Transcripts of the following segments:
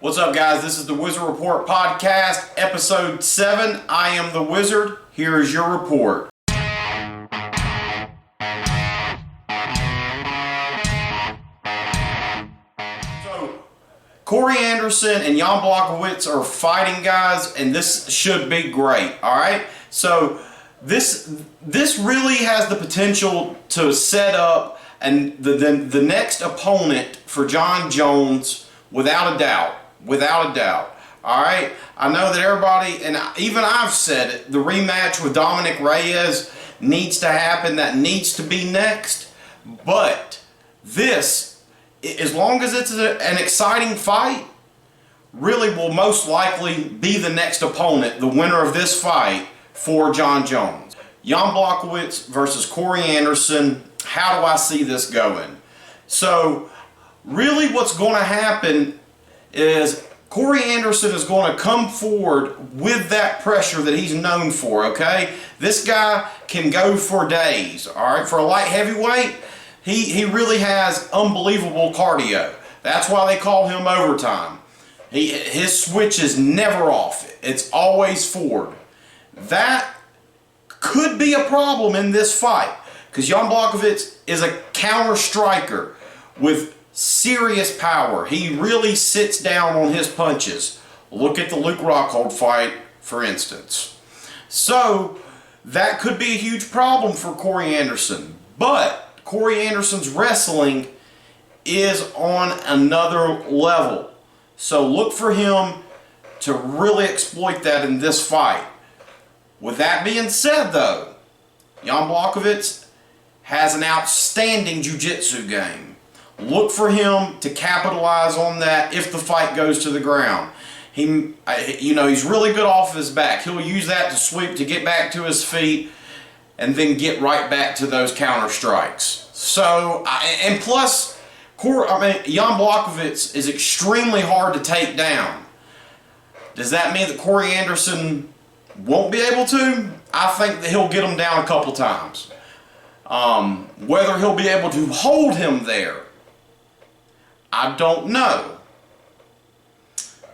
What's up, guys? This is the Wizard Report Podcast, Episode 7. I am the Wizard. Here is your report. So, Corey Anderson and Jan Blachowicz are fighting, guys, and this should be great, all right? So, this really has the potential to set up the next opponent for Jon Jones without a doubt. Without a doubt. Alright? I know that everybody, and even I've said it, the rematch with Dominic Reyes needs to happen. That needs to be next. But this, as long as it's an exciting fight, really will most likely be the next opponent, the winner of this fight for Jon Jones. Jan Blachowicz versus Corey Anderson. How do I see this going? So, really what's going to happen is Corey Anderson is going to come forward with that pressure that he's known for, okay? This guy can go for days, all right? For a light heavyweight, he really has unbelievable cardio. That's why they call him overtime. His switch is never off. It's always forward. That could be a problem in this fight because Jan Blachowicz is a counter striker with serious power. He really sits down on his punches. Look at the Luke Rockhold fight, for instance. So, that could be a huge problem for Corey Anderson. But, Corey Anderson's wrestling is on another level. So, look for him to really exploit that in this fight. With that being said, though, Jan Blachowicz has an outstanding jiu-jitsu game. Look for him to capitalize on that if the fight goes to the ground. He's really good off his back. He'll use that to sweep, to get back to his feet, and then get right back to those counter strikes. So, and plus, Jan Blachowicz is extremely hard to take down. Does that mean that Corey Anderson won't be able to? I think that he'll get him down a couple times. Whether he'll be able to hold him there, I don't know.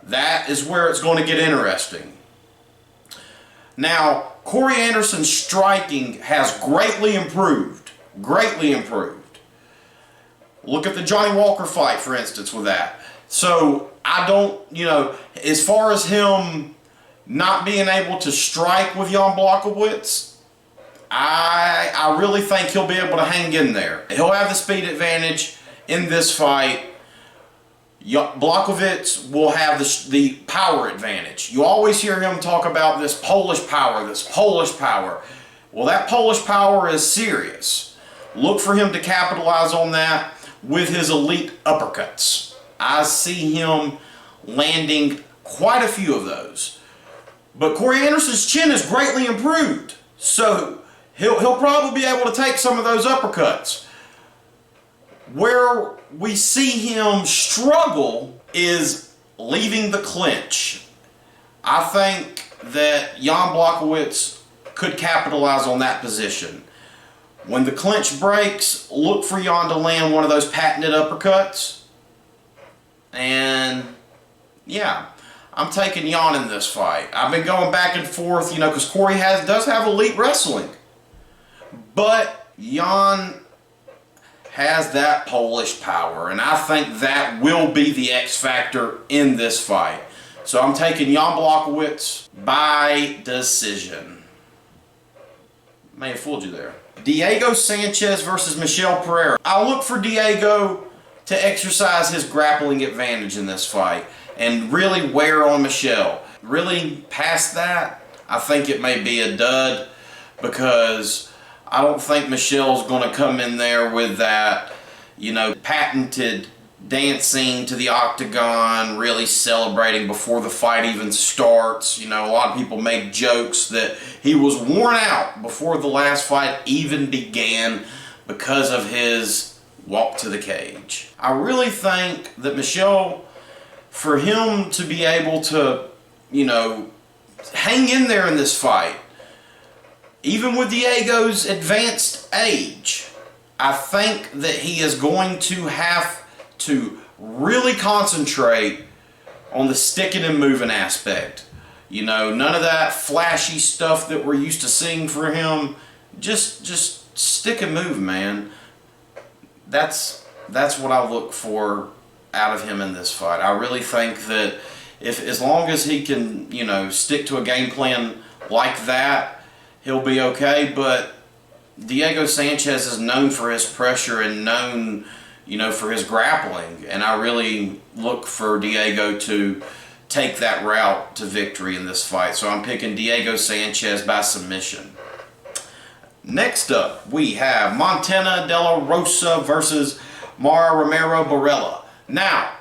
That is where it's going to get interesting. Now, Corey Anderson's striking has greatly improved. Greatly improved. Look at the Johnny Walker fight, for instance, with that. So, I don't, as far as him not being able to strike with Jan Blachowicz, I really think he'll be able to hang in there. He'll have the speed advantage in this fight. Blachowicz will have the power advantage. You always hear him talk about this Polish power, this Polish power. Well, that Polish power is serious. Look for him to capitalize on that with his elite uppercuts. I see him landing quite a few of those. But Corey Anderson's chin is greatly improved. So he'll probably be able to take some of those uppercuts. Where we see him struggle is leaving the clinch. I think that Jan Blachowicz could capitalize on that position. When the clinch breaks, look for Jan to land one of those patented uppercuts. And, yeah, I'm taking Jan in this fight. I've been going back and forth, because Corey does have elite wrestling. But Jan has that Polish power, and I think that will be the X factor in this fight. So I'm taking Jan Blachowicz by decision. May have fooled you there. Diego Sanchez versus Michel Pereira. I look for Diego to exercise his grappling advantage in this fight and really wear on Michel. Really past that, I think it may be a dud because I don't think Michel's going to come in there with that, patented dancing to the octagon, really celebrating before the fight even starts. A lot of people make jokes that he was worn out before the last fight even began because of his walk to the cage. I really think that Michel, for him to be able to, hang in there in this fight, even with Diego's advanced age, I think that he is going to have to really concentrate on the sticking and moving aspect. You know, none of that flashy stuff that we're used to seeing for him. Just stick and move, man. That's what I look for out of him in this fight. I really think that as long as he can, you know, stick to a game plan like that, he'll be okay. But Diego Sanchez is known for his pressure and known, you know, for his grappling. And I really look for Diego to take that route to victory in this fight. So I'm picking Diego Sanchez by submission. Next up, we have Montana De La Rosa versus Mara Romero Borella. Now,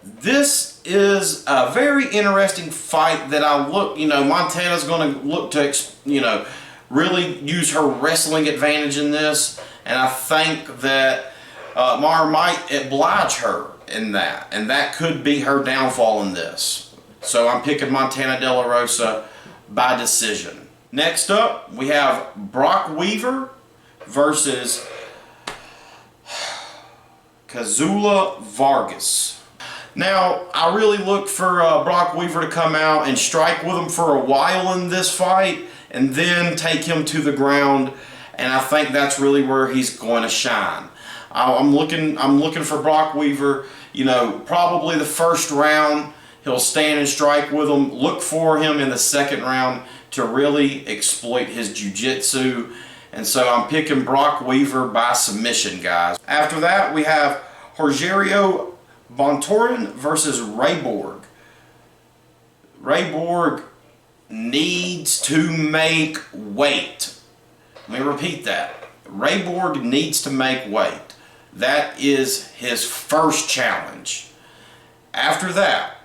this is a very interesting fight that Montana's going to look to, you know, really use her wrestling advantage in this. And I think that Mara might oblige her in that. And that could be her downfall in this. So I'm picking Montana De La Rosa by decision. Next up, we have Brock Weaver versus Kazula Vargas. Now, I really look for Brock Weaver to come out and strike with him for a while in this fight and then take him to the ground, and I think that's really where he's going to shine. I'm looking for Brock Weaver, you know, probably the first round. He'll stand and strike with him. Look for him in the second round to really exploit his jiu-jitsu. And so I'm picking Brock Weaver by submission, guys. After that, we have Rogerio Bontorin versus Ray Borg. Ray Borg needs to make weight. Let me repeat that. Ray Borg needs to make weight. That is his first challenge. After that,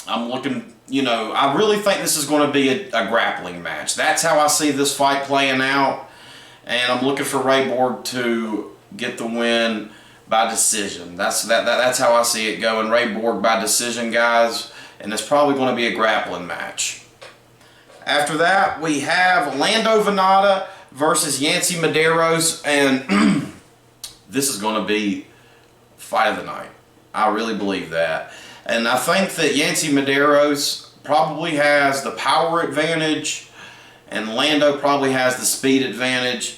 I'm looking, you know, I really think this is going to be a grappling match. That's how I see this fight playing out. And I'm looking for Ray Borg to get the win by decision. That's how I see it going. Ray Borg by decision, guys. And it's probably going to be a grappling match. After that, we have Lando Venata versus Yancy Medeiros. And this is going to be fight of the night. I really believe that. And I think that Yancy Medeiros probably has the power advantage and Lando probably has the speed advantage.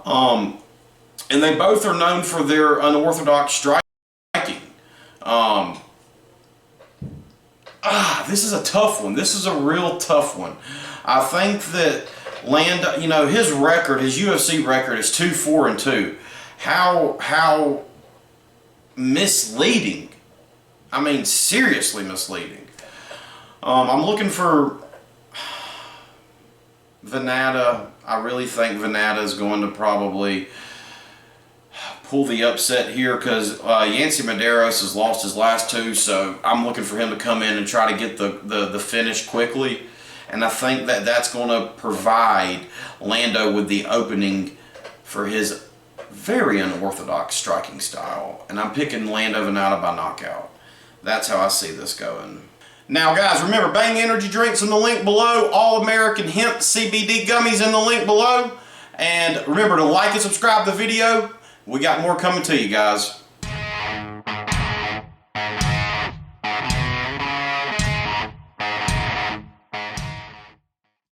And they both are known for their unorthodox striking. This is a tough one. This is a real tough one. I think that Lando, you know, his record, his UFC record is 2-4-2. How misleading. I mean, seriously misleading. I'm looking for Venata. I really think Venata is going to probably pull the upset here because Yancy Medeiros has lost his last two, so I'm looking for him to come in and try to get the finish quickly. And I think that that's going to provide Lando with the opening for his very unorthodox striking style. And I'm picking Lando Venata by knockout. That's how I see this going. Now, guys, remember, Bang Energy Drinks in the link below. All American Hemp CBD Gummies in the link below. And remember to like and subscribe the video. We got more coming to you, guys.